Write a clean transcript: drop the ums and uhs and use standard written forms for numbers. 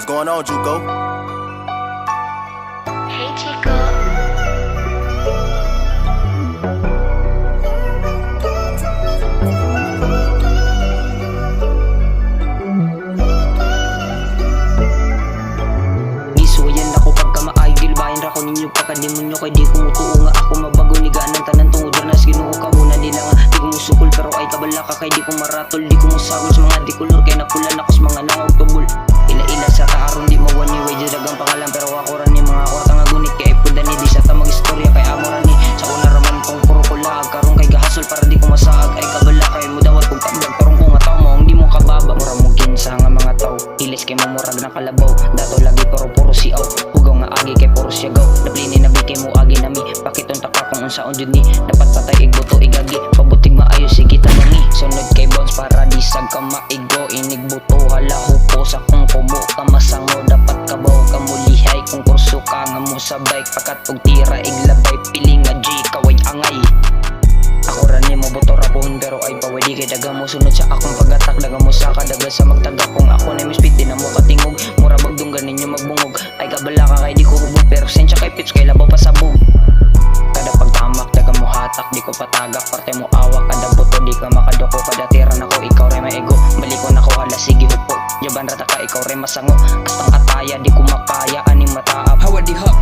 What's going on, Juco? Hey Chico. Gisuyan ako pagka maaygil bayan ra ko ninyo pagkademonyo kay di kumutuo nga ako mabago ni ganan tanan tungod nas Ginoo ka muna nila nga di ko musukol pero ay kabala ka kay di ko maratol di ko musagol sa mga dikolor kay napulan ako sa mga nangog tubol ila sa taaron di mawani way dagang pangalan pero ako ra ni mga kwarta nga gunit kay ipuda ni di sa ta magistorya kay amo ra ni sa ko naraman tong puro kulag karon kay gahasol para di ko masaag ay kabala kay mo dawat kog tablag karong ko nga tawo mo hindi mo kababa mura mo ginsa nga mga tawo ilis kay mo murag na kalabaw dato lagi pero puro siaw hugaw nga agi kay puro siyagaw naplini na bikay mo agi nami pakiton ta ka kung unsaon jud ni dapat patay igboto igagi pabutig maayo sige tamangi sunod kay bounce para di sag ka maigo inigbuto hala hupo sa kung kubo ka masango dapat kabaw ka mulihay kung kurso ka nga mo sa bike pakat og tira iglabay piling nga G kaway angay ako ra nimo buto ra pohon pero ay pawedi kay daga mo sunod sa akong pagatak daga mo sa kadaga sa magtaga kung ako na mispit di na mo katingog mura bagdunggan ninyo magbungog ay kabala ka kay di ko hubog pero sensya kay pips kay labaw pasabog kada pagtamak daga mo hatak di ko patagak parte mo awak kada buto di ka makadoko kada tira nako ikaw ray maigo baliko nako hala sige hupo jaban rata ka ikaw ray masango astang ataya di ko makaya aning mataap Hawadi hop